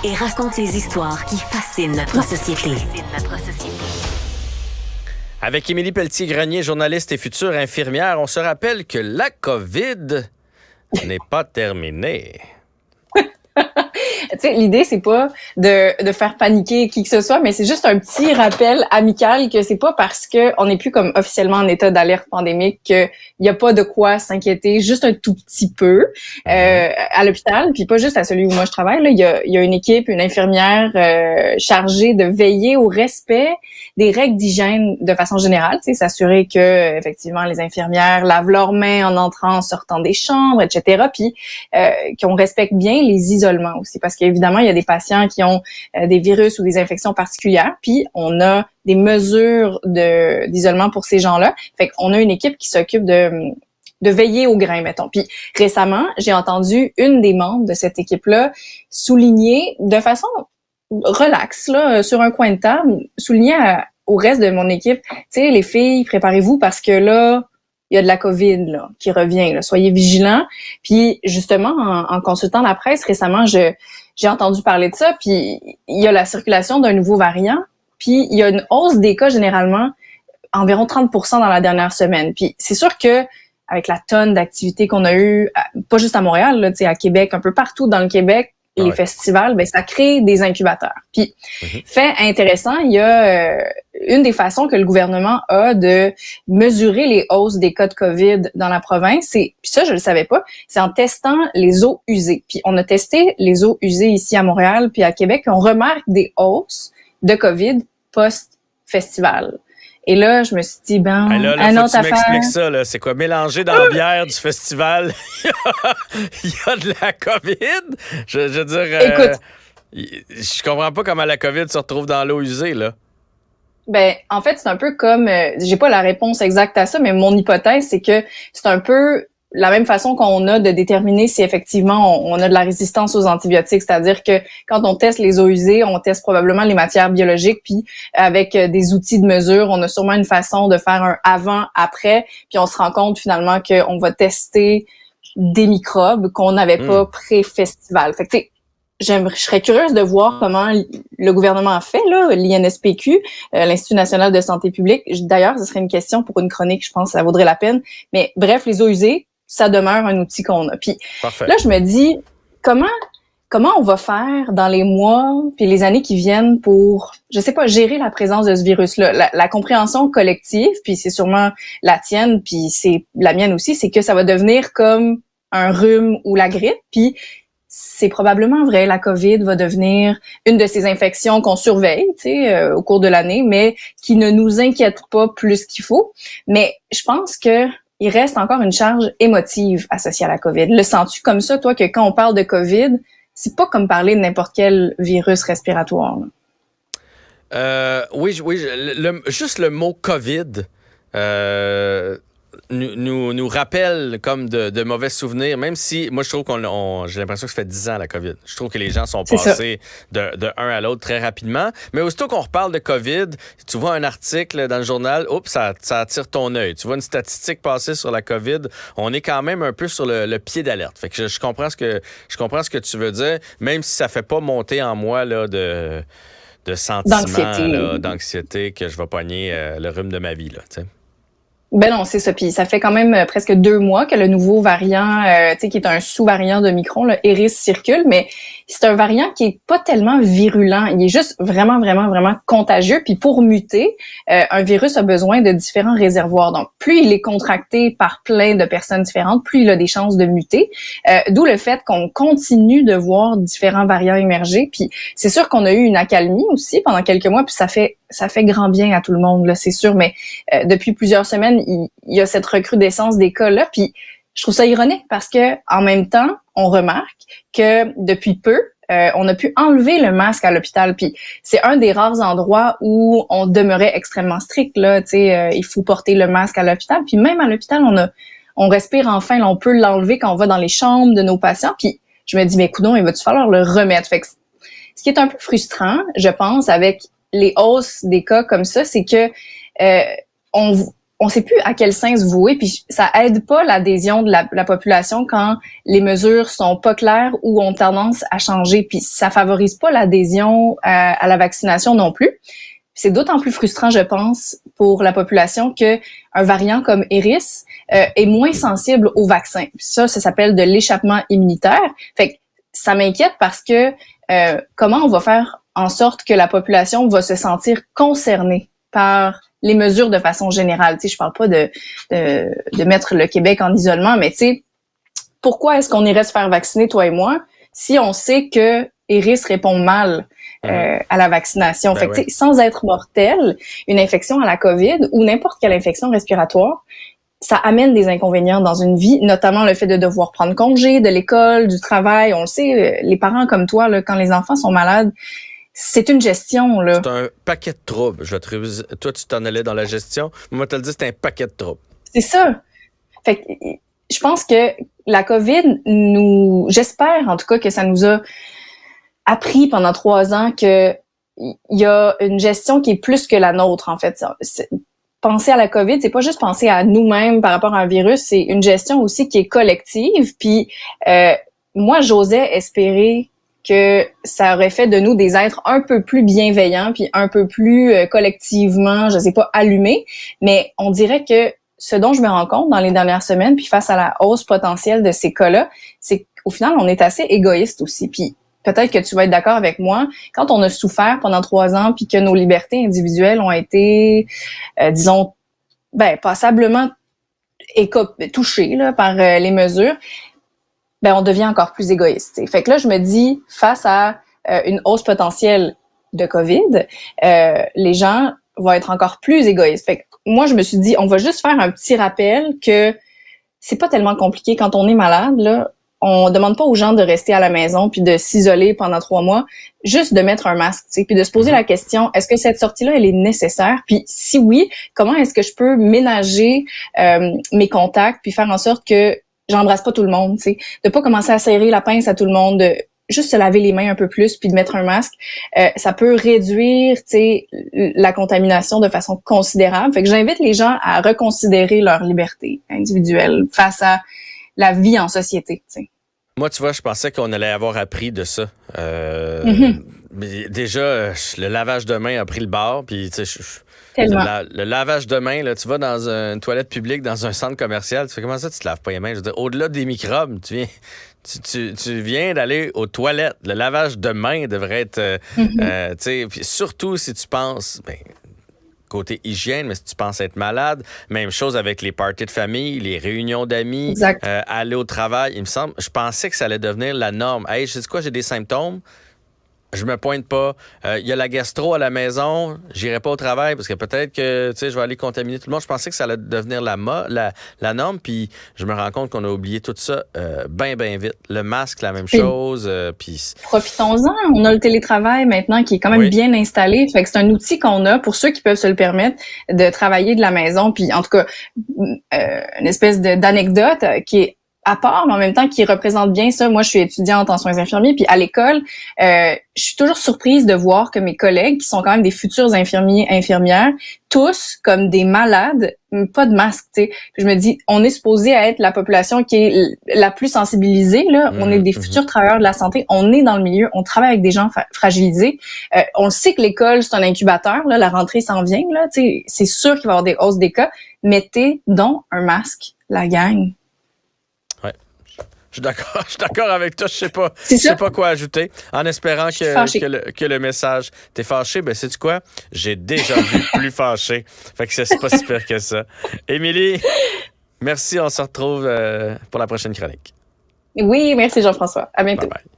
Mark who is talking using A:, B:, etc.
A: et raconte les histoires qui fascinent notre société.
B: Avec Émilie Pelletier-Grenier, journaliste et future infirmière, on se rappelle que la COVID n'est pas terminée.
C: Tu sais, l'idée, c'est pas de faire paniquer qui que ce soit, mais c'est juste un petit rappel amical que c'est pas parce que on n'est plus comme officiellement en état d'alerte pandémique qu'il y a pas de quoi s'inquiéter, juste un tout petit peu à l'hôpital, puis pas juste à celui où moi je travaille. Là, il y a une équipe, une infirmière chargée de veiller au respect des règles d'hygiène de façon générale, tu sais, s'assurer que effectivement les infirmières lavent leurs mains en entrant, en sortant des chambres, etc. Puis qu'on respecte bien les isolements aussi, parce qu'évidemment, il y a des patients qui ont des virus ou des infections particulières, puis on a des mesures d'isolement pour ces gens-là. Fait qu'on a une équipe qui s'occupe de veiller au grain, mettons. Puis récemment, j'ai entendu une des membres de cette équipe-là souligner de façon relaxe, là, sur un coin de table, souligner au reste de mon équipe, tu sais, les filles, préparez-vous parce que là, il y a de la COVID là, qui revient. Là. Soyez vigilants. Puis justement, en consultant la presse récemment, j'ai entendu parler de ça. Puis il y a la circulation d'un nouveau variant. Puis il y a une hausse des cas généralement, environ 30% dans la dernière semaine. Puis c'est sûr que avec la tonne d'activités qu'on a eues, pas juste à Montréal, là, tu sais, à Québec, un peu partout dans le Québec, les festivals, ben ça crée des incubateurs. Puis, fait intéressant, il y a une des façons que le gouvernement a de mesurer les hausses des cas de COVID dans la province, puis ça, je le savais pas, c'est en testant les eaux usées. Puis, on a testé les eaux usées ici à Montréal puis à Québec, puis on remarque des hausses de COVID post-festival. Et là, je me suis dit,
B: là, faut que tu m'expliques ça, là. C'est quoi? Mélanger dans la bière du festival, il y a de la COVID? Je veux dire,
C: écoute,
B: je comprends pas comment la COVID se retrouve dans l'eau usée, là.
C: Ben, en fait, c'est un peu comme, j'ai pas la réponse exacte à ça, mais mon hypothèse, c'est que c'est un peu la même façon qu'on a de déterminer si effectivement on a de la résistance aux antibiotiques, c'est-à-dire que quand on teste les eaux usées, on teste probablement les matières biologiques, puis avec des outils de mesure, on a sûrement une façon de faire un avant-après, puis on se rend compte finalement qu'on va tester des microbes qu'on n'avait pas pré-festival. Fait que tu sais, je serais curieuse de voir comment le gouvernement a fait, là, l'INSPQ, l'Institut national de santé publique. D'ailleurs, ce serait une question pour une chronique, je pense que ça vaudrait la peine. Mais bref, les eaux usées, ça demeure un outil qu'on a. Puis
B: Parfait.
C: là, je me dis, comment on va faire dans les mois puis les années qui viennent pour, je sais pas, gérer la présence de ce virus-là, la compréhension collective, puis c'est sûrement la tienne, puis c'est la mienne aussi, c'est que ça va devenir comme un rhume ou la grippe, puis c'est probablement vrai, la COVID va devenir une de ces infections qu'on surveille, tu sais, au cours de l'année, mais qui ne nous inquiète pas plus qu'il faut. Mais je pense que il reste encore une charge émotive associée à la COVID. Le sens-tu comme ça, toi, que quand on parle de COVID, c'est pas comme parler de n'importe quel virus respiratoire?
B: Oui, juste le mot COVID nous rappelle comme de mauvais souvenirs, même si moi je trouve j'ai l'impression que ça fait 10 ans la COVID. Je trouve que les gens sont passés de un à l'autre très rapidement. Mais aussitôt qu'on reparle de COVID, tu vois un article dans le journal, oups, ça attire ton œil. Tu vois une statistique passer sur la COVID, on est quand même un peu sur le pied d'alerte. Fait que je comprends ce que tu veux dire, même si ça fait pas monter en moi là de sentiments d'anxiété que je vais pogner le rhume de ma vie là, tu sais.
C: Ben non, c'est ça. Puis ça fait quand même presque 2 mois que le nouveau variant, tu sais, qui est un sous-variant de Micron, le Eris, circule, mais c'est un variant qui est pas tellement virulent. Il est juste vraiment, vraiment, vraiment contagieux. Puis pour muter, un virus a besoin de différents réservoirs. Donc, plus il est contracté par plein de personnes différentes, plus il a des chances de muter. D'où le fait qu'on continue de voir différents variants émerger. Puis c'est sûr qu'on a eu une accalmie aussi pendant quelques mois, puis ça fait grand bien à tout le monde, là, c'est sûr. Mais depuis plusieurs semaines, il y a cette recrudescence des cas là. Puis je trouve ça ironique parce que en même temps, on remarque que depuis peu, on a pu enlever le masque à l'hôpital. Puis c'est un des rares endroits où on demeurait extrêmement strict. Là, tu sais, il faut porter le masque à l'hôpital. Puis même à l'hôpital, on respire enfin. Là, on peut l'enlever quand on va dans les chambres de nos patients. Puis je me dis, mais coudonc, il va-tu falloir le remettre? Fait que ce qui est un peu frustrant, je pense, avec les hausses des cas comme ça, c'est que on sait plus à quel sein se vouer, puis ça aide pas l'adhésion de la population quand les mesures sont pas claires ou ont tendance à changer, puis ça favorise pas l'adhésion à la vaccination non plus. C'est d'autant plus frustrant, je pense, pour la population que un variant comme Eris est moins sensible au vaccin. Ça s'appelle de l'échappement immunitaire. Fait que ça m'inquiète parce que comment on va faire en sorte que la population va se sentir concernée par les mesures de façon générale. Tu sais, je parle pas de mettre le Québec en isolement, mais tu sais, pourquoi est-ce qu'on irait se faire vacciner, toi et moi, si on sait que Eris répond mal à la vaccination? Fait que, tu sais, sans être mortel, une infection à la COVID ou n'importe quelle infection respiratoire, ça amène des inconvénients dans une vie, notamment le fait de devoir prendre congé de l'école, du travail. On le sait, les parents comme toi, là, quand les enfants sont malades, c'est une gestion, là.
B: C'est un paquet de troubles. Toi, tu t'en allais dans la gestion. Moi, te le dis, c'est un paquet de troubles.
C: C'est ça. Fait que je pense que la COVID j'espère en tout cas que ça nous a appris pendant 3 ans que il y a une gestion qui est plus que la nôtre, en fait. Penser à la COVID, c'est pas juste penser à nous-mêmes par rapport à un virus, c'est une gestion aussi qui est collective. Puis moi, j'osais espérer que ça aurait fait de nous des êtres un peu plus bienveillants, puis un peu plus collectivement, je sais pas, allumés. Mais on dirait que ce dont je me rends compte dans les dernières semaines, puis face à la hausse potentielle de ces cas-là, c'est qu'au final, on est assez égoïste aussi. Puis peut-être que tu vas être d'accord avec moi, quand on a souffert pendant 3 ans, puis que nos libertés individuelles ont été, disons, passablement touchées là, par les mesures, on devient encore plus égoïste. T'sais. Fait que là, je me dis, face à une hausse potentielle de COVID, les gens vont être encore plus égoïstes. Fait que moi, je me suis dit, on va juste faire un petit rappel que c'est pas tellement compliqué quand on est malade, là. On demande pas aux gens de rester à la maison puis de s'isoler pendant 3 mois, juste de mettre un masque, puis de se poser la question, est-ce que cette sortie-là, elle est nécessaire? Puis si oui, comment est-ce que je peux ménager mes contacts puis faire en sorte que j'embrasse pas tout le monde, tu sais, de pas commencer à serrer la pince à tout le monde, de juste se laver les mains un peu plus puis de mettre un masque, ça peut réduire, tu sais, la contamination de façon considérable. Fait que j'invite les gens à reconsidérer leur liberté individuelle face à la vie en société, tu sais.
B: Moi, tu vois, je pensais qu'on allait avoir appris de ça. Mais déjà, le lavage de mains a pris le bord, puis tu sais, le lavage de mains, là, tu vas dans une toilette publique, dans un centre commercial, tu fais comment ça, tu te laves pas les mains? Je veux dire, au-delà des microbes, tu viens d'aller aux toilettes. Le lavage de mains devrait être, tu sais, puis surtout si tu penses, côté hygiène, mais si tu penses être malade, même chose avec les parties de famille, les réunions d'amis, aller au travail, il me semble, je pensais que ça allait devenir la norme. Hey, je sais quoi, j'ai des symptômes, je me pointe pas. Il y a la gastro à la maison, j'irai pas au travail parce que peut-être que je vais aller contaminer tout le monde. Je pensais que ça allait devenir la norme, puis je me rends compte qu'on a oublié tout ça bien vite. Le masque, la même chose. Puis
C: profitons-en. On a le télétravail maintenant qui est quand même bien installé. Fait que c'est un outil qu'on a pour ceux qui peuvent se le permettre de travailler de la maison. Puis en tout cas, une espèce d'anecdote qui est à part, mais en même temps qui représente bien ça. Moi, je suis étudiante en soins infirmiers, puis à l'école, je suis toujours surprise de voir que mes collègues, qui sont quand même des futurs infirmiers, infirmières, tous comme des malades, pas de masque, tu sais. Je me dis, on est supposé être la population qui est la plus sensibilisée, là. On est des futurs travailleurs de la santé. On est dans le milieu. On travaille avec des gens fragilisés. On sait que l'école, c'est un incubateur, là. La rentrée s'en vient, là. Tu sais, c'est sûr qu'il va y avoir des hausses des cas. Mettez donc un masque, la gang.
B: Je suis d'accord avec toi. Je sais pas quoi ajouter. En espérant que le message... T'es fâché? Ben, sais-tu quoi? J'ai déjà vu plus fâché. Fait que c'est pas si pire que ça. Émilie, merci. On se retrouve pour la prochaine chronique.
C: Oui, merci Jean-François. À bientôt.
B: Bye bye.